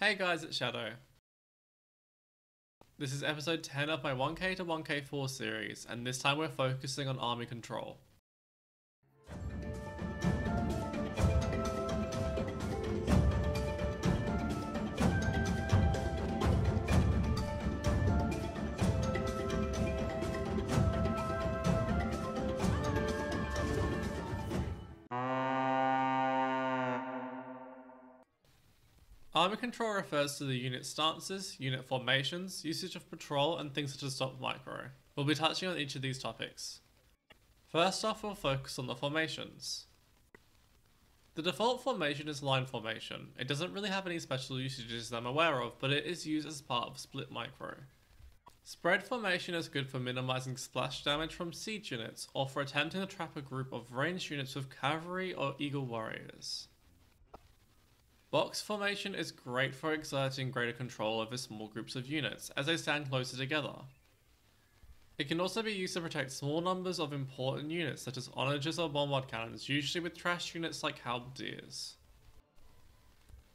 Hey guys, it's Shadow. This is episode 10 of my 1k to 1k4 series, and this time we're focusing on army control. Army control refers to the unit stances, unit formations, usage of patrol, and things such as stop micro. We'll be touching on each of these topics. First off, we'll focus on the formations. The default formation is line formation. It doesn't really have any special usages that I'm aware of, but it is used as part of split micro. Spread formation is good for minimizing splash damage from siege units, or for attempting to trap a group of ranged units with cavalry or eagle warriors. Box formation is great for exerting greater control over small groups of units, as they stand closer together. It can also be used to protect small numbers of important units such as onagers or bombard cannons, usually with trash units like halberdiers.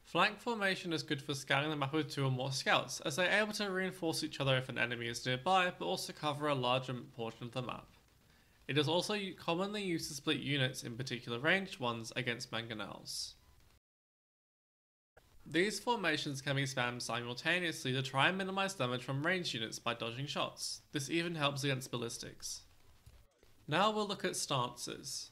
Flank formation is good for scanning the map with 2 or more scouts, as they are able to reinforce each other if an enemy is nearby, but also cover a larger portion of the map. It is also commonly used to split units, in particular ranged ones, against mangonels. These formations can be spammed simultaneously to try and minimize damage from ranged units by dodging shots. This even helps against ballistics. Now we'll look at stances.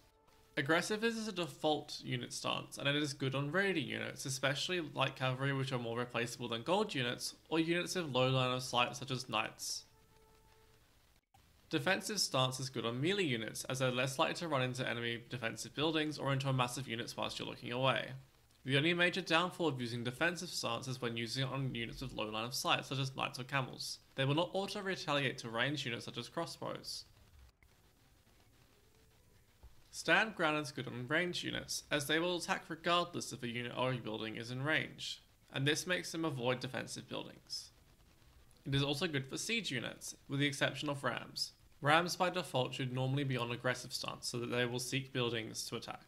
Aggressive is a default unit stance, and it is good on raiding units, especially light cavalry, which are more replaceable than gold units, or units with low line of sight such as knights. Defensive stance is good on melee units, as they're less likely to run into enemy defensive buildings or into massive units whilst you're looking away. The only major downfall of using defensive stance is when using it on units with low line of sight, such as knights or camels. They will not auto-retaliate to ranged units such as crossbows. Stand ground is good on ranged units, as they will attack regardless if a unit or a building is in range, and this makes them avoid defensive buildings. It is also good for siege units, with the exception of rams. Rams by default should normally be on aggressive stance, so that they will seek buildings to attack.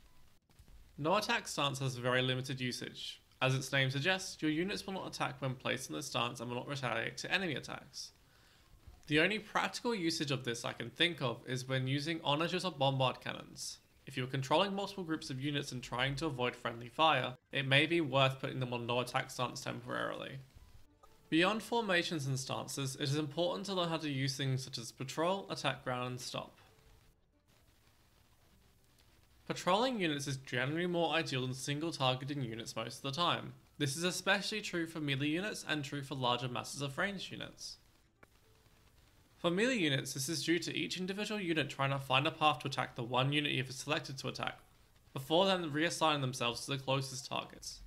No attack stance has very limited usage. As its name suggests, your units will not attack when placed in the stance and will not retaliate to enemy attacks. The only practical usage of this I can think of is when using onagers or bombard cannons. If you are controlling multiple groups of units and trying to avoid friendly fire, it may be worth putting them on no attack stance temporarily. Beyond formations and stances, it is important to learn how to use things such as patrol, attack ground, and stop. Patrolling units is generally more ideal than single targeting units most of the time. This is especially true for melee units and true for larger masses of ranged units. For melee units, this is due to each individual unit trying to find a path to attack the one unit you've selected to attack, before then reassigning themselves to the closest targets.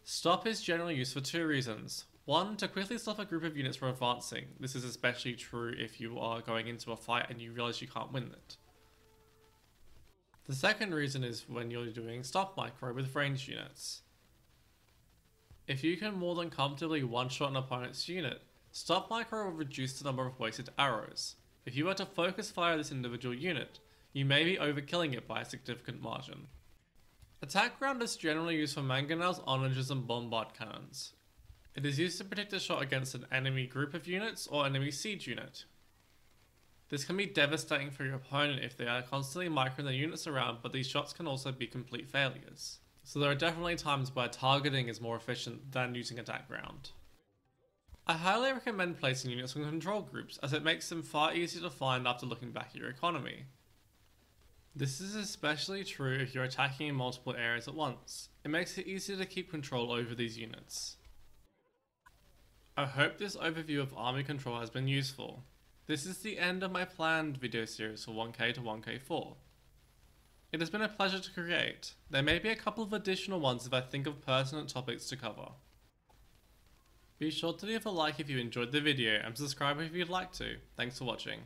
Stop is generally used for 2 reasons. 1, to quickly stop a group of units from advancing. This is especially true if you are going into a fight and you realize you can't win it. The second reason is when you're doing stop micro with ranged units. If you can more than comfortably one-shot an opponent's unit, stop micro will reduce the number of wasted arrows. If you were to focus fire this individual unit, you may be overkilling it by a significant margin. Attack ground is generally used for mangonels, onagers, and bombard cannons. It is used to protect a shot against an enemy group of units or enemy siege unit. This can be devastating for your opponent if they are constantly microing their units around, but these shots can also be complete failures. So there are definitely times where targeting is more efficient than using attack ground. I highly recommend placing units in control groups, as it makes them far easier to find after looking back at your economy. This is especially true if you're attacking in multiple areas at once. It makes it easier to keep control over these units. I hope this overview of army control has been useful. This is the end of my planned video series for 1k to 1k4. It has been a pleasure to create. There may be a couple of additional ones if I think of pertinent topics to cover. Be sure to leave a like if you enjoyed the video and subscribe if you'd like to. Thanks for watching.